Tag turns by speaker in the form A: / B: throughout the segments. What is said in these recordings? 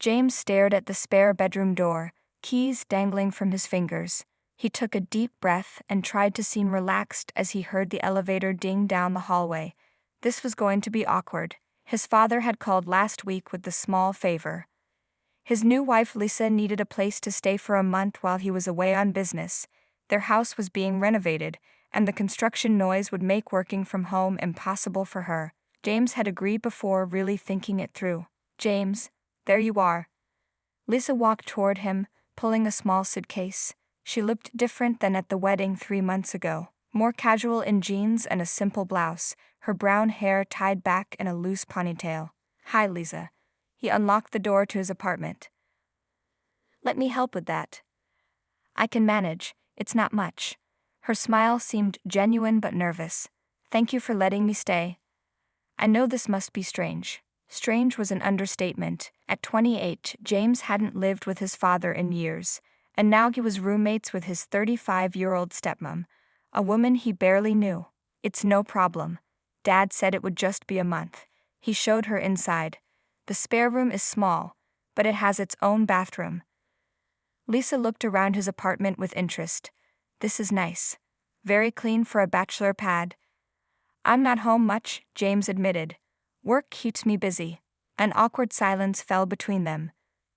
A: James stared at the spare bedroom door, keys dangling from his fingers. He took a deep breath and tried to seem relaxed as he heard the elevator ding down the hallway. This was going to be awkward. His father had called last week with the small favor. His new wife Lisa needed a place to stay for a month while he was away on business. Their house was being renovated, and the construction noise would make working from home impossible for her. James had agreed before really thinking it through. "James, there you are." Lisa walked toward him, pulling a small suitcase. She looked different than at the wedding 3 months ago, more casual in jeans and a simple blouse, her brown hair tied back in a loose ponytail. "Hi, Lisa." He unlocked the door to his apartment. "Let me help with that." "I can manage, it's not much." Her smile seemed genuine but nervous. "Thank you for letting me stay." "I know this must be strange." Strange was an understatement. At 28, James hadn't lived with his father in years, and now he was roommates with his 35-year-old stepmom, a woman he barely knew. "It's no problem. Dad said it would just be a month." He showed her inside. The spare room is small, but it has its own bathroom. Lisa looked around his apartment with interest. "This is nice. Very clean for a bachelor pad." "I'm not home much," James admitted. "Work keeps me busy." An awkward silence fell between them.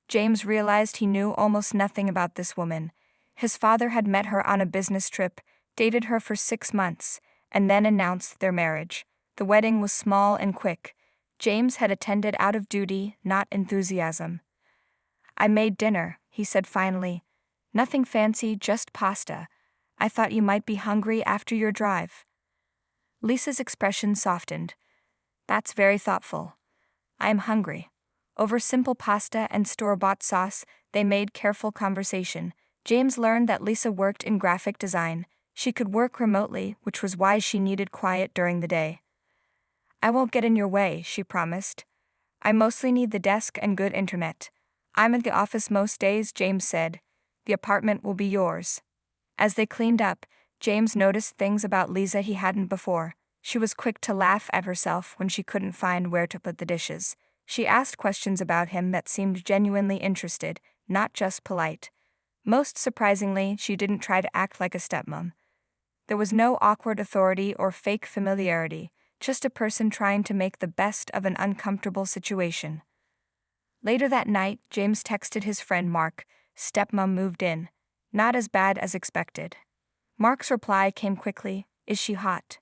A: James realized he knew almost nothing about this woman. His father had met her on a business trip, dated her for 6 months, and then announced their marriage. The wedding was small and quick. James had attended out of duty, not enthusiasm. "I made dinner," he said finally. "Nothing fancy, just pasta. I thought you might be hungry after your drive." Lisa's expression softened. "That's very thoughtful. I am hungry." Over simple pasta and store-bought sauce, they made careful conversation. James learned that Lisa worked in graphic design. She could work remotely, which was why she needed quiet during the day. "I won't get in your way," she promised. "I mostly need the desk and good internet." "I'm at the office most days," James said. "The apartment will be yours." As they cleaned up, James noticed things about Lisa he hadn't before. She was quick to laugh at herself when she couldn't find where to put the dishes. She asked questions about him that seemed genuinely interested, not just polite. Most surprisingly, she didn't try to act like a stepmom. There was no awkward authority or fake familiarity, just a person trying to make the best of an uncomfortable situation. Later that night, James texted his friend Mark. "Stepmom moved in. Not as bad as expected." Mark's reply came quickly. "Is she hot?"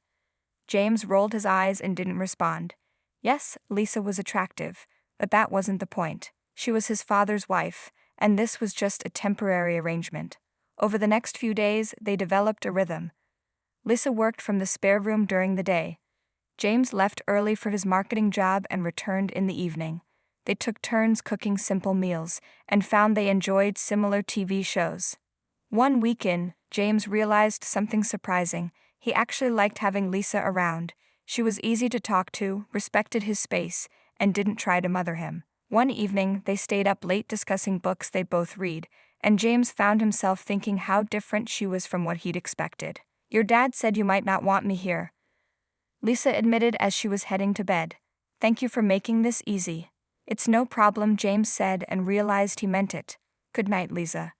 A: James rolled his eyes and didn't respond. Yes, Lisa was attractive, but that wasn't the point. She was his father's wife, and this was just a temporary arrangement. Over the next few days, they developed a rhythm. Lisa worked from the spare room during the day. James left early for his marketing job and returned in the evening. They took turns cooking simple meals and found they enjoyed similar TV shows. One weekend, James realized something surprising. He actually liked having Lisa around. She was easy to talk to, respected his space, and didn't try to mother him. One evening, they stayed up late discussing books they both read, and James found himself thinking how different she was from what he'd expected. "Your dad said you might not want me here," Lisa admitted as she was heading to bed. "Thank you for making this easy." "It's no problem," James said and realized he meant it. "Good night, Lisa."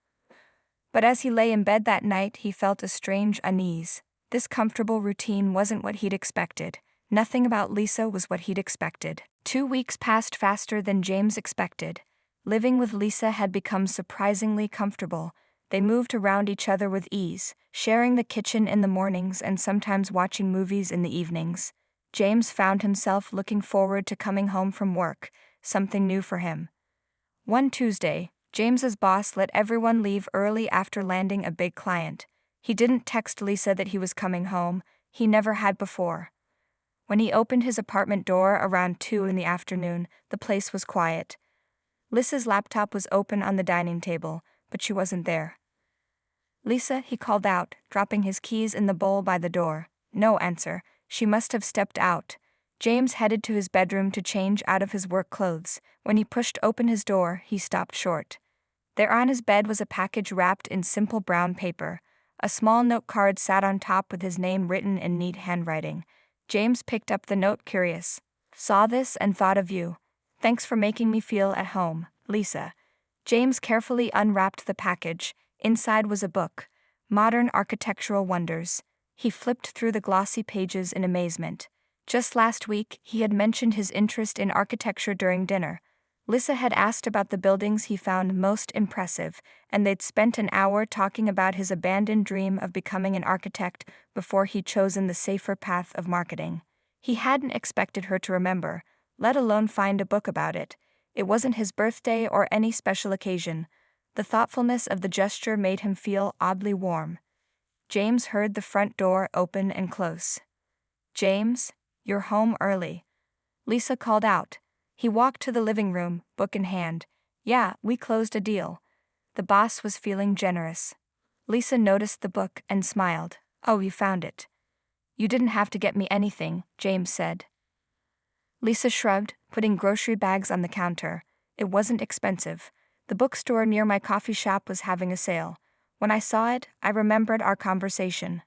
A: But as he lay in bed that night, he felt a strange unease. This comfortable routine wasn't what he'd expected. Nothing about Lisa was what he'd expected. 2 weeks passed faster than James expected. Living with Lisa had become surprisingly comfortable. They moved around each other with ease, sharing the kitchen in the mornings and sometimes watching movies in the evenings. James found himself looking forward to coming home from work, something new for him. One Tuesday, James's boss let everyone leave early after landing a big client. He didn't text Lisa that he was coming home. He never had before. When he opened his apartment door around 2 in the afternoon, the place was quiet. Lisa's laptop was open on the dining table, but she wasn't there. "Lisa," he called out, dropping his keys in the bowl by the door. No answer. She must have stepped out. James headed to his bedroom to change out of his work clothes. When he pushed open his door, he stopped short. There on his bed was a package wrapped in simple brown paper. A small note card sat on top with his name written in neat handwriting. James picked up the note, curious. "Saw this and thought of you. Thanks for making me feel at home." Lisa. James carefully unwrapped the package. Inside was a book, Modern Architectural Wonders. He flipped through the glossy pages in amazement. Just last week, he had mentioned his interest in architecture during dinner. Lisa had asked about the buildings he found most impressive, and they'd spent an hour talking about his abandoned dream of becoming an architect before he'd chosen the safer path of marketing. He hadn't expected her to remember, let alone find a book about it. It wasn't his birthday or any special occasion. The thoughtfulness of the gesture made him feel oddly warm. James heard the front door open and close. "James, you're home early," Lisa called out. He walked to the living room, book in hand. "Yeah, we closed a deal." The boss was feeling generous. Lisa noticed the book and smiled. "Oh, you found it." "You didn't have to get me anything," James said. Lisa shrugged, putting grocery bags on the counter. "It wasn't expensive. The bookstore near my coffee shop was having a sale. When I saw it, I remembered our conversation."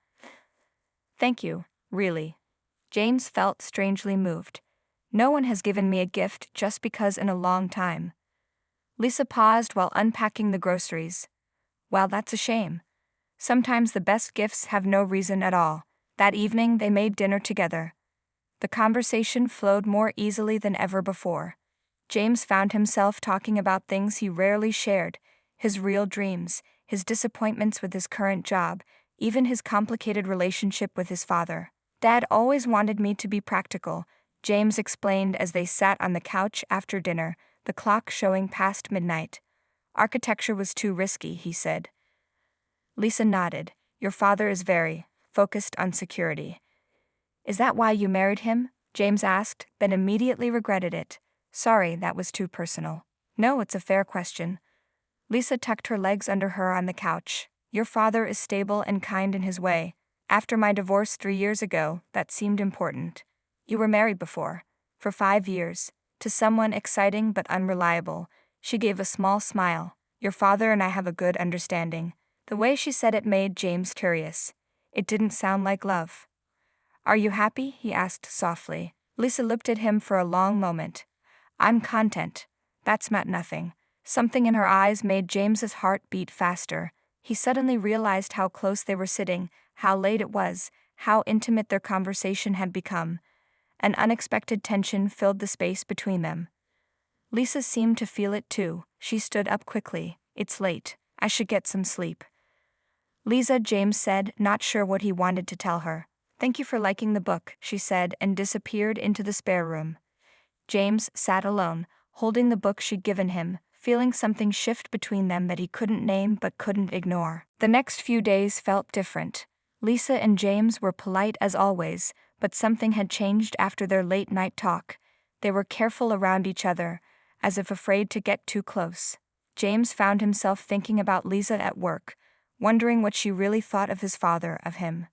A: "Thank you, really." James felt strangely moved. "No one has given me a gift just because in a long time." Lisa paused while unpacking the groceries. "Well, that's a shame. Sometimes the best gifts have no reason at all." That evening they made dinner together. The conversation flowed more easily than ever before. James found himself talking about things he rarely shared, his real dreams, his disappointments with his current job, even his complicated relationship with his father. "Dad always wanted me to be practical," James explained as they sat on the couch after dinner, the clock showing past midnight. "Architecture was too risky," he said. Lisa nodded. "Your father is very focused on security." "Is that why you married him?" James asked, then immediately regretted it. "Sorry, that was too personal." "No, it's a fair question." Lisa tucked her legs under her on the couch. "Your father is stable and kind in his way. After my divorce 3 years ago, that seemed important." "You were married before?" "For 5 years. To someone exciting but unreliable." She gave a small smile. "Your father and I have a good understanding." The way she said it made James curious. It didn't sound like love. "Are you happy?" he asked softly. Lisa looked at him for a long moment. "I'm content." That's meant nothing. Something in her eyes made James's heart beat faster. He suddenly realized how close they were sitting, how late it was, how intimate their conversation had become. An unexpected tension filled the space between them. Lisa seemed to feel it too. She stood up quickly. "It's late. I should get some sleep." "Lisa," James said, not sure what he wanted to tell her. "Thank you for liking the book," she said and disappeared into the spare room. James sat alone, holding the book she'd given him, feeling something shift between them that he couldn't name but couldn't ignore. The next few days felt different. Lisa and James were polite as always, but something had changed after their late-night talk. They were careful around each other, as if afraid to get too close. James found himself thinking about Lisa at work, wondering what she really thought of his father, of him.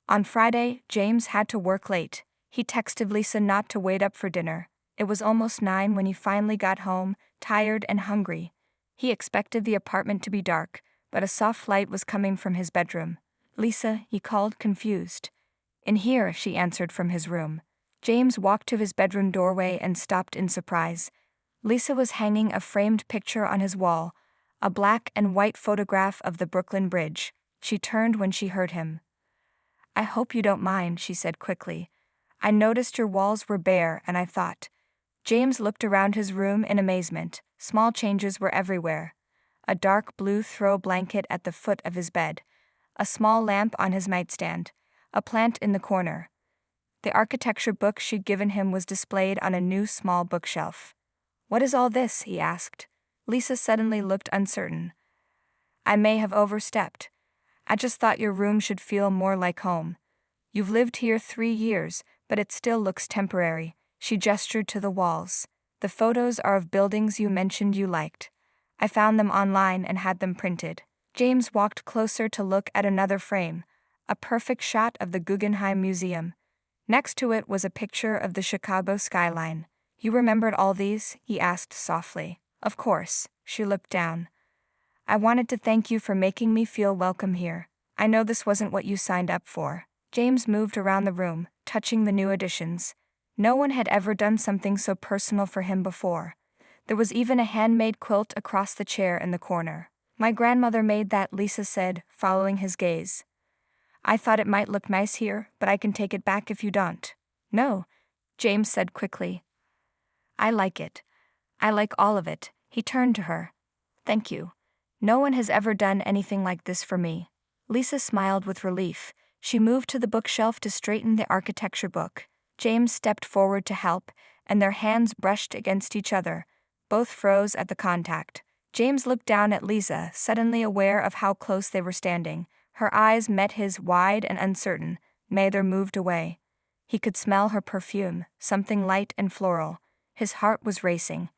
A: On Friday, James had to work late. He texted Lisa not to wait up for dinner. It was almost 9 when he finally got home, tired and hungry. He expected the apartment to be dark, but a soft light was coming from his bedroom. "Lisa," he called, confused. "In here," she answered from his room. James walked to his bedroom doorway and stopped in surprise. Lisa was hanging a framed picture on his wall, a black and white photograph of the Brooklyn Bridge. She turned when she heard him. "I hope you don't mind," she said quickly. "I noticed your walls were bare and I thought." James looked around his room in amazement. Small changes were everywhere. A dark blue throw blanket at the foot of his bed. A small lamp on his nightstand. A plant in the corner. The architecture book she'd given him was displayed on a new small bookshelf. "What is all this?" he asked. Lisa suddenly looked uncertain. "I may have overstepped. I just thought your room should feel more like home. You've lived here 3 years, but it still looks temporary." She gestured to the walls. "The photos are of buildings you mentioned you liked. I found them online and had them printed." James walked closer to look at another frame, a perfect shot of the Guggenheim Museum. Next to it was a picture of the Chicago skyline. "You remembered all these?" he asked softly. "Of course." She looked down. "I wanted to thank you for making me feel welcome here. I know this wasn't what you signed up for." James moved around the room, touching the new additions. No one had ever done something so personal for him before. There was even a handmade quilt across the chair in the corner. My grandmother made that, Lisa said, following his gaze. I thought it might look nice here, but I can take it back if you don't. No, James said quickly. I like it. I like all of it. He turned to her. Thank you. No one has ever done anything like this for me. Lisa smiled with relief. She moved to the bookshelf to straighten the architecture book. James stepped forward to help, and their hands brushed against each other. Both froze at the contact. James looked down at Lisa, suddenly aware of how close they were standing. Her eyes met his, wide and uncertain. Neither moved away. He could smell her perfume, something light and floral. His heart was racing.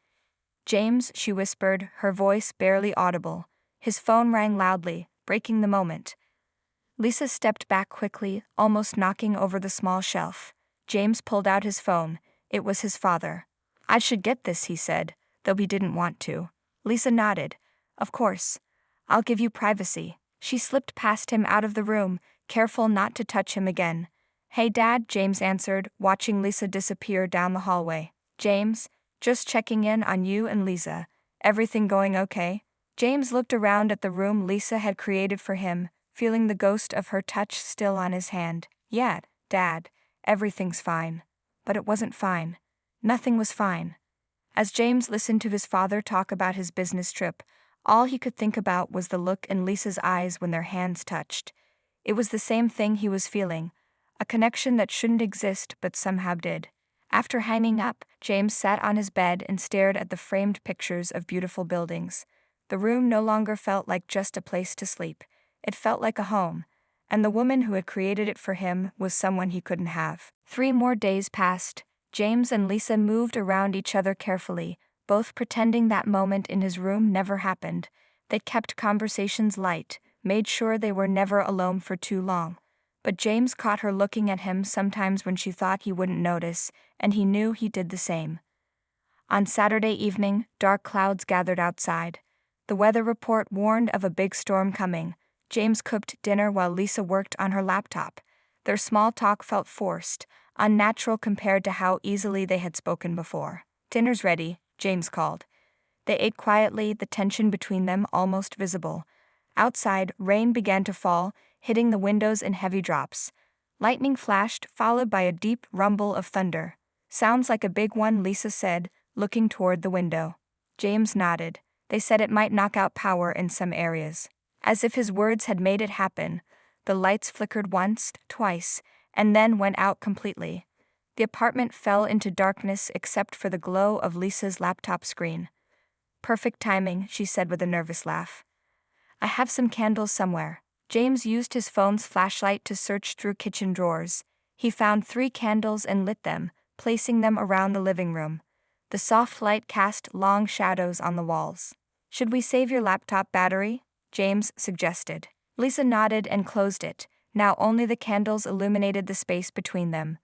A: James, she whispered, her voice barely audible. His phone rang loudly, breaking the moment. Lisa stepped back quickly, almost knocking over the small shelf. James pulled out his phone. It was his father. I should get this, he said, though he didn't want to. Lisa nodded. Of course. I'll give you privacy. She slipped past him out of the room, careful not to touch him again. Hey Dad, James answered, watching Lisa disappear down the hallway. James, just checking in on you and Lisa. Everything going okay? James looked around at the room Lisa had created for him, feeling the ghost of her touch still on his hand. Yeah, Dad, everything's fine. But it wasn't fine. Nothing was fine. As James listened to his father talk about his business trip, all he could think about was the look in Lisa's eyes when their hands touched. It was the same thing he was feeling, a connection that shouldn't exist but somehow did. After hanging up, James sat on his bed and stared at the framed pictures of beautiful buildings. The room no longer felt like just a place to sleep. It felt like a home, and the woman who had created it for him was someone he couldn't have. 3 more days passed. James and Lisa moved around each other carefully, both pretending that moment in his room never happened. They kept conversations light, made sure they were never alone for too long. But James caught her looking at him sometimes when she thought he wouldn't notice, and he knew he did the same. On Saturday evening, dark clouds gathered outside. The weather report warned of a big storm coming. James cooked dinner while Lisa worked on her laptop. Their small talk felt forced, unnatural compared to how easily they had spoken before. Dinner's ready, James called. They ate quietly, the tension between them almost visible. Outside, rain began to fall, hitting the windows in heavy drops. Lightning flashed, followed by a deep rumble of thunder. Sounds like a big one, Lisa said, looking toward the window. James nodded. They said it might knock out power in some areas. As if his words had made it happen, the lights flickered once, twice, and then went out completely. The apartment fell into darkness except for the glow of Lisa's laptop screen. Perfect timing, she said with a nervous laugh. I have some candles somewhere. James used his phone's flashlight to search through kitchen drawers. He found 3 candles and lit them, placing them around the living room. The soft light cast long shadows on the walls. Should we save your laptop battery? James suggested. Lisa nodded and closed it. Now only the candles illuminated the space between them.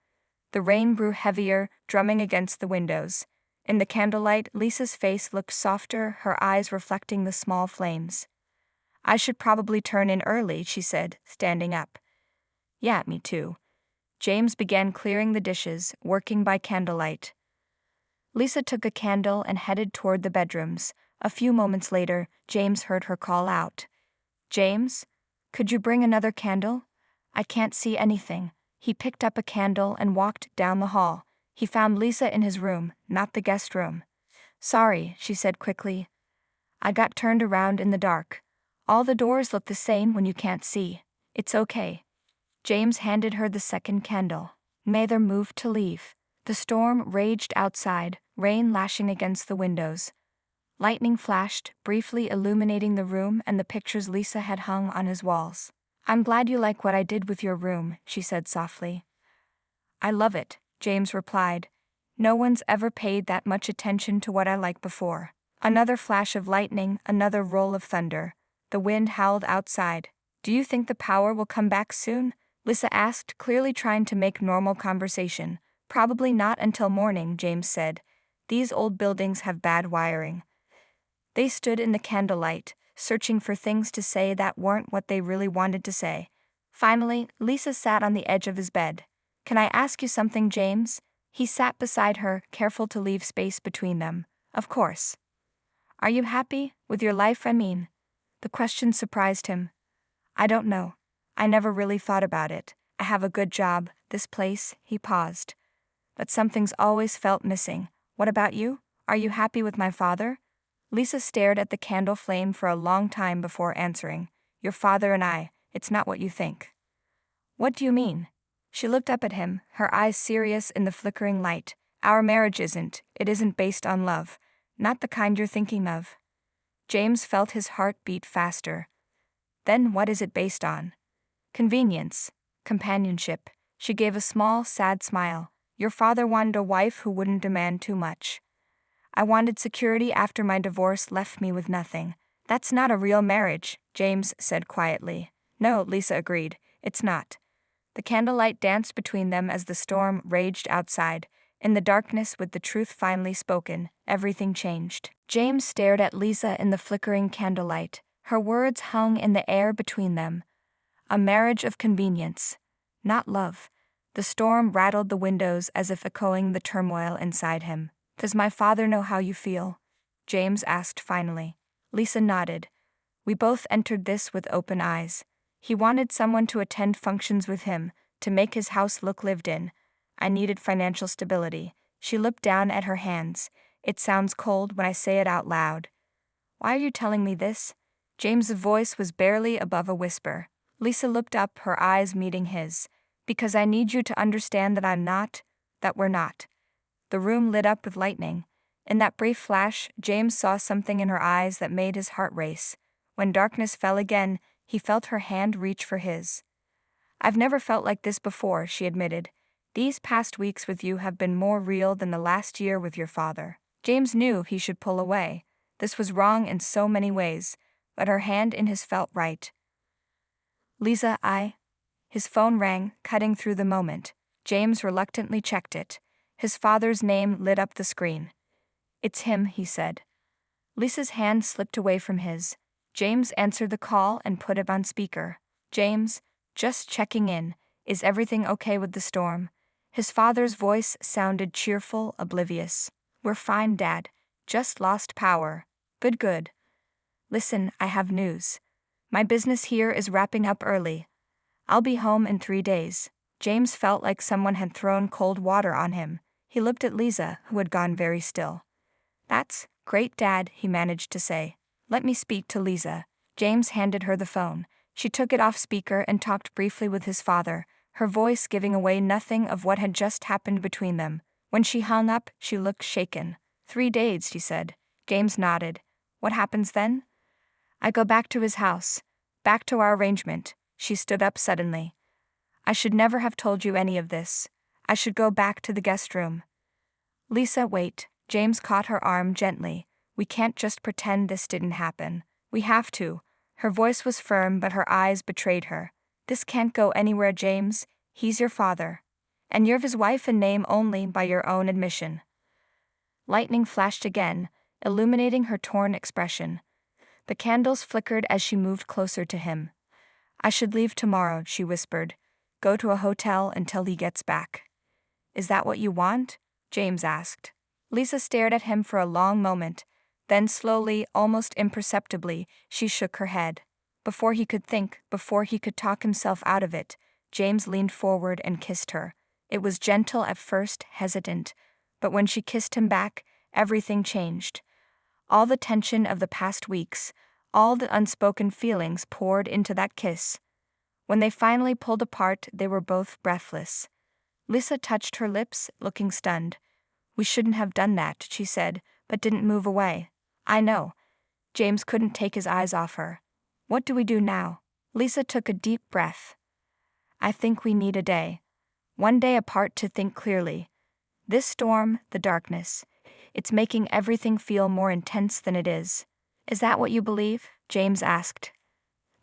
A: The rain grew heavier, drumming against the windows. In the candlelight, Lisa's face looked softer, her eyes reflecting the small flames. I should probably turn in early, she said, standing up. Yeah, me too. James began clearing the dishes, working by candlelight. Lisa took a candle and headed toward the bedrooms. A few moments later, James heard her call out. James? Could you bring another candle? I can't see anything. He picked up a candle and walked down the hall. He found Lisa in his room, not the guest room. Sorry, she said quickly. I got turned around in the dark. All the doors look the same when you can't see. It's okay. James handed her the second candle. Neither moved to leave. The storm raged outside, rain lashing against the windows. Lightning flashed, briefly illuminating the room and the pictures Lisa had hung on his walls. I'm glad you like what I did with your room, she said softly. I love it, James replied. No one's ever paid that much attention to what I like before. Another flash of lightning, another roll of thunder. The wind howled outside. Do you think the power will come back soon? Lisa asked, clearly trying to make normal conversation. Probably not until morning, James said. These old buildings have bad wiring. They stood in the candlelight, searching for things to say that weren't what they really wanted to say. Finally, Lisa sat on the edge of his bed. Can I ask you something, James? He sat beside her, careful to leave space between them. Of course. Are you happy with your life, I mean? The question surprised him. I don't know. I never really thought about it. I have a good job, this place, he paused. But something's always felt missing. What about you? Are you happy with my father? Lisa stared at the candle flame for a long time before answering. Your father and I, it's not what you think. What do you mean? She looked up at him, her eyes serious in the flickering light. Our marriage it isn't based on love. Not the kind you're thinking of. James felt his heart beat faster. Then what is it based on? Convenience. Companionship. She gave a small, sad smile. Your father wanted a wife who wouldn't demand too much. I wanted security after my divorce left me with nothing. That's not a real marriage, James said quietly. No, Lisa agreed. It's not. The candlelight danced between them as the storm raged outside. In the darkness, with the truth finally spoken, everything changed. James stared at Lisa in the flickering candlelight. Her words hung in the air between them. A marriage of convenience, not love. The storm rattled the windows as if echoing the turmoil inside him. Does my father know how you feel? James asked finally. Lisa nodded. We both entered this with open eyes. He wanted someone to attend functions with him, to make his house look lived in. I needed financial stability. She looked down at her hands. It sounds cold when I say it out loud. Why are you telling me this? James's voice was barely above a whisper. Lisa looked up, her eyes meeting his. Because I need you to understand that we're not. The room lit up with lightning. In that brief flash, James saw something in her eyes that made his heart race. When darkness fell again, he felt her hand reach for his. I've never felt like this before, she admitted. These past weeks with you have been more real than the last year with your father. James knew he should pull away. This was wrong in so many ways, but her hand in his felt right. Lisa, His phone rang, cutting through the moment. James reluctantly checked it. His father's name lit up the screen. It's him, he said. Lisa's hand slipped away from his. James answered the call and put it on speaker. James, just checking in. Is everything okay with the storm? His father's voice sounded cheerful, oblivious. We're fine, Dad. Just lost power. Good. Listen, I have news. My business here is wrapping up early. I'll be home in 3 days. James felt like someone had thrown cold water on him. He looked at Lisa, who had gone very still. That's great, Dad, he managed to say. Let me speak to Lisa. James handed her the phone. She took it off speaker and talked briefly with his father, her voice giving away nothing of what had just happened between them. When she hung up, she looked shaken. 3 days, she said. James nodded. What happens then? I go back to his house. Back to our arrangement. She stood up suddenly. I should never have told you any of this. I should go back to the guest room. Lisa, wait. James caught her arm gently. We can't just pretend this didn't happen. We have to. Her voice was firm, but her eyes betrayed her. This can't go anywhere, James. He's your father. And you're his wife in name only, by your own admission. Lightning flashed again, illuminating her torn expression. The candles flickered as she moved closer to him. I should leave tomorrow, she whispered. Go to a hotel until he gets back. Is that what you want? James asked. Lisa stared at him for a long moment. Then slowly, almost imperceptibly, she shook her head. Before he could think, before he could talk himself out of it, James leaned forward and kissed her. It was gentle at first, hesitant, but when she kissed him back, everything changed. All the tension of the past weeks, all the unspoken feelings poured into that kiss. When they finally pulled apart, they were both breathless. Lisa touched her lips, looking stunned. We shouldn't have done that, she said, but didn't move away. I know. James couldn't take his eyes off her. What do we do now? Lisa took a deep breath. I think we need a day. One day apart to think clearly. This storm, the darkness, it's making everything feel more intense than it is. Is that what you believe? James asked.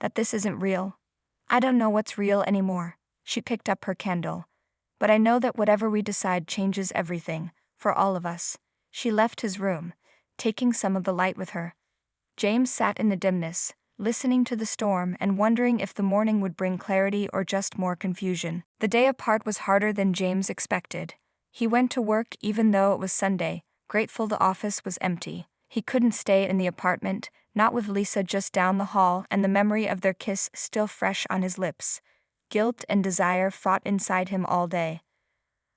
A: That this isn't real? I don't know what's real anymore. She picked up her candle. But I know that whatever we decide changes everything, for all of us. She left his room, taking some of the light with her. James sat in the dimness, listening to the storm and wondering if the morning would bring clarity or just more confusion. The day apart was harder than James expected. He went to work even though it was Sunday, Grateful the office was empty. He couldn't stay in the apartment, not with Lisa just down the hall and the memory of their kiss still fresh on his lips. Guilt and desire fought inside him all day.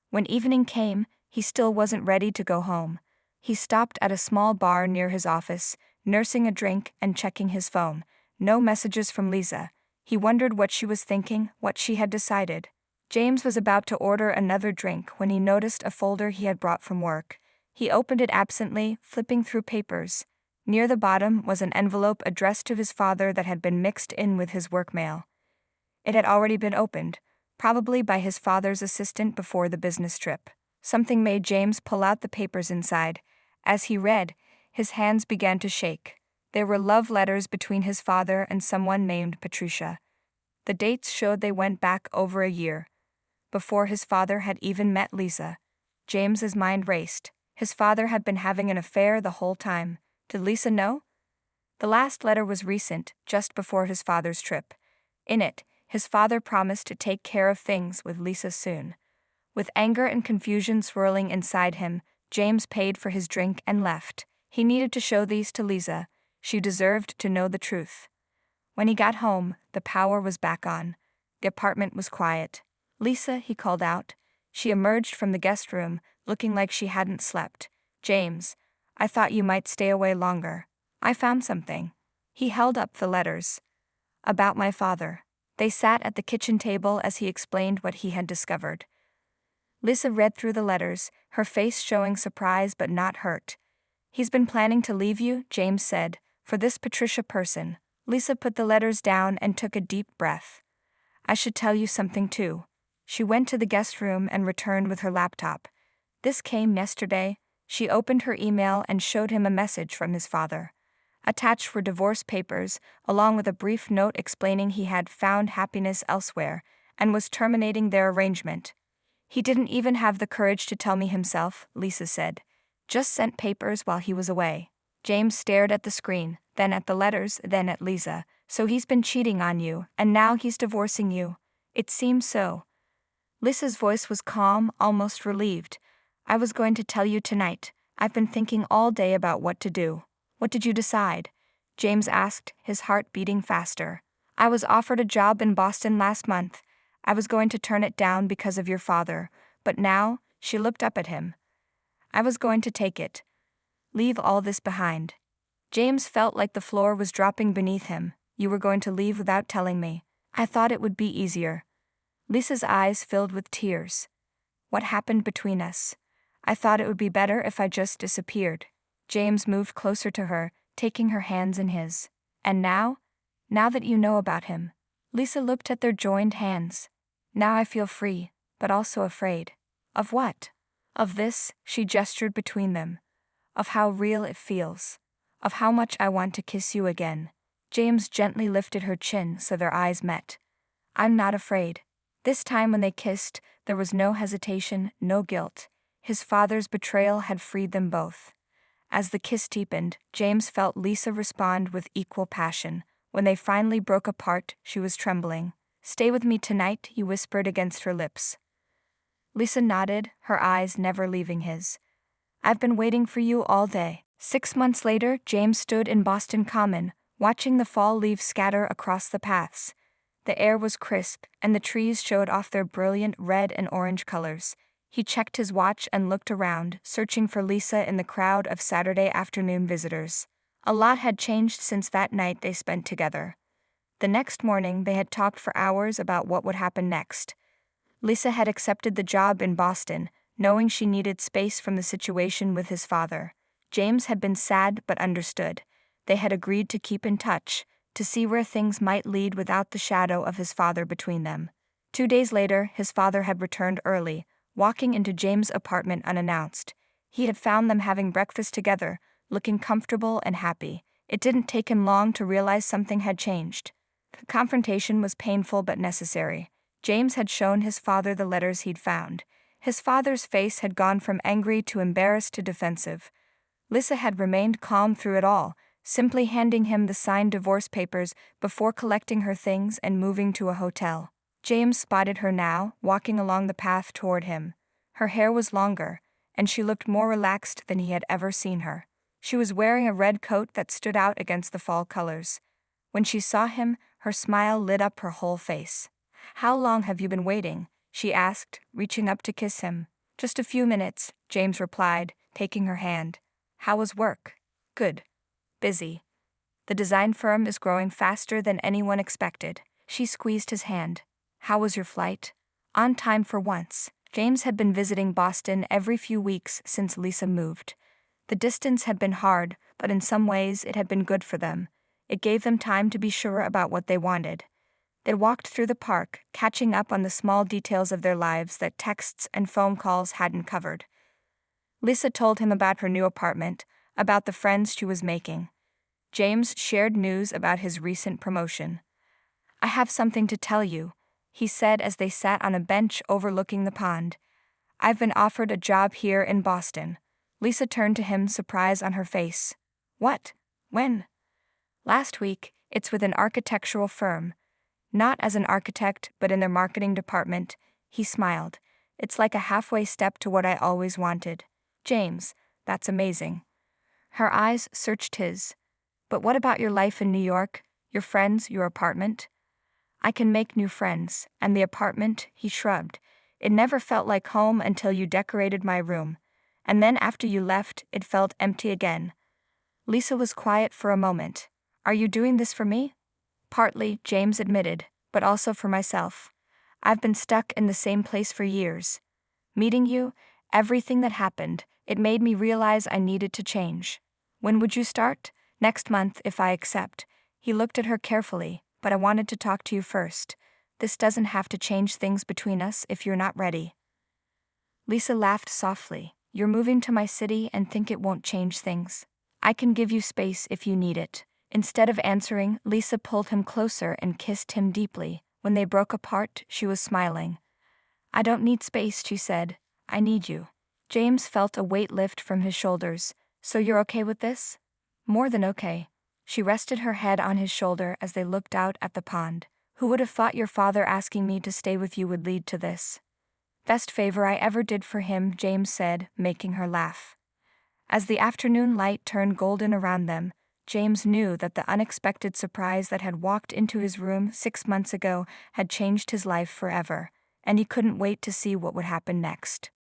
A: When evening came, he still wasn't ready to go home. He stopped at a small bar near his office, nursing a drink and checking his phone. No messages from Lisa. He wondered what she was thinking, what she had decided. James was about to order another drink when he noticed a folder he had brought from work. He opened it absently, flipping through papers. Near the bottom was an envelope addressed to his father that had been mixed in with his work mail. It had already been opened, probably by his father's assistant before the business trip. Something made James pull out the papers inside. As he read, his hands began to shake. There were love letters between his father and someone named Patricia. The dates showed they went back over a year, before his father had even met Lisa. James's mind raced. His father had been having an affair the whole time. Did Lisa know? The last letter was recent, just before his father's trip. In it, his father promised to take care of things with Lisa soon. With anger and confusion swirling inside him, James paid for his drink and left. He needed to show these to Lisa. She deserved to know the truth. When he got home, the power was back on. The apartment was quiet. "Lisa," he called out. She emerged from the guest room, looking like she hadn't slept. "James, I thought you might stay away longer. I found something." He held up the letters. "About my father." They sat at the kitchen table as he explained what he had discovered. Lisa read through the letters, her face showing surprise but not hurt. "He's been planning to leave you," James said, "for this Patricia person." Lisa put the letters down and took a deep breath. "I should tell you something too." She went to the guest room and returned with her laptop. "This came yesterday." She opened her email and showed him a message from his father. Attached were divorce papers, along with a brief note explaining he had found happiness elsewhere and was terminating their arrangement. "He didn't even have the courage to tell me himself," Lisa said. "Just sent papers while he was away." James stared at the screen, then at the letters, then at Lisa. "So he's been cheating on you, and now he's divorcing you." "It seems so." Lisa's voice was calm, almost relieved. "I was going to tell you tonight. I've been thinking all day about what to do." "What did you decide?" James asked, his heart beating faster. "I was offered a job in Boston last month. I was going to turn it down because of your father, but now," she looked up at him, "I was going to take it. Leave all this behind." James felt like the floor was dropping beneath him. "You were going to leave without telling me. I thought it would be easier." Lisa's eyes filled with tears. "What happened between us? I thought it would be better if I just disappeared." James moved closer to her, taking her hands in his. "And now? Now that you know about him." Lisa looked at their joined hands. "Now I feel free, but also afraid." "Of what?" "Of this," she gestured between them. "Of how real it feels. Of how much I want to kiss you again." James gently lifted her chin so their eyes met. "I'm not afraid." This time when they kissed, there was no hesitation, no guilt. His father's betrayal had freed them both. As the kiss deepened, James felt Lisa respond with equal passion. When they finally broke apart, she was trembling. "Stay with me tonight," he whispered against her lips. Lisa nodded, her eyes never leaving his. "I've been waiting for you all day." 6 months later, James stood in Boston Common, watching the fall leaves scatter across the paths. The air was crisp, and the trees showed off their brilliant red and orange colors. He checked his watch and looked around, searching for Lisa in the crowd of Saturday afternoon visitors. A lot had changed since that night they spent together. The next morning, they had talked for hours about what would happen next. Lisa had accepted the job in Boston, knowing she needed space from the situation with his father. James had been sad but understood. They had agreed to keep in touch, to see where things might lead without the shadow of his father between them. 2 days later, his father had returned early, walking into James' apartment unannounced. He had found them having breakfast together, looking comfortable and happy. It didn't take him long to realize something had changed. The confrontation was painful but necessary. James had shown his father the letters he'd found. His father's face had gone from angry to embarrassed to defensive. Lisa had remained calm through it all, simply handing him the signed divorce papers before collecting her things and moving to a hotel. James spotted her now, walking along the path toward him. Her hair was longer, and she looked more relaxed than he had ever seen her. She was wearing a red coat that stood out against the fall colors. When she saw him, her smile lit up her whole face. "How long have you been waiting?" she asked, reaching up to kiss him. "Just a few minutes," James replied, taking her hand. "How was work?" "Good. Busy. The design firm is growing faster than anyone expected." She squeezed his hand. "How was your flight?" "On time for once." James had been visiting Boston every few weeks since Lisa moved. The distance had been hard, but in some ways it had been good for them. It gave them time to be sure about what they wanted. They walked through the park, catching up on the small details of their lives that texts and phone calls hadn't covered. Lisa told him about her new apartment, about the friends she was making. James shared news about his recent promotion. "I have something to tell you," he said as they sat on a bench overlooking the pond. "I've been offered a job here in Boston." Lisa turned to him, surprise on her face. "What? When?" "Last week. It's with an architectural firm. Not as an architect, but in their marketing department." He smiled. "It's like a halfway step to what I always wanted." "James, that's amazing." Her eyes searched his. "But what about your life in New York? Your friends, your apartment?" "I can make new friends, and the apartment," he shrugged. "It never felt like home until you decorated my room. And then after you left, it felt empty again." Lisa was quiet for a moment. "Are you doing this for me?" "Partly," James admitted, "but also for myself. I've been stuck in the same place for years. Meeting you, everything that happened, it made me realize I needed to change." "When would you start?" "Next month, if I accept." He looked at her carefully. "But I wanted to talk to you first. This doesn't have to change things between us if you're not ready." Lisa laughed softly. "You're moving to my city and think it won't change things. I can give you space if you need it." Instead of answering, Lisa pulled him closer and kissed him deeply. When they broke apart, she was smiling. "I don't need space," she said. "I need you." James felt a weight lift from his shoulders. "So you're okay with this?" "More than okay." She rested her head on his shoulder as they looked out at the pond. "Who would have thought your father asking me to stay with you would lead to this?" "Best favor I ever did for him," James said, making her laugh. As the afternoon light turned golden around them, James knew that the unexpected surprise that had walked into his room 6 months ago had changed his life forever, and he couldn't wait to see what would happen next.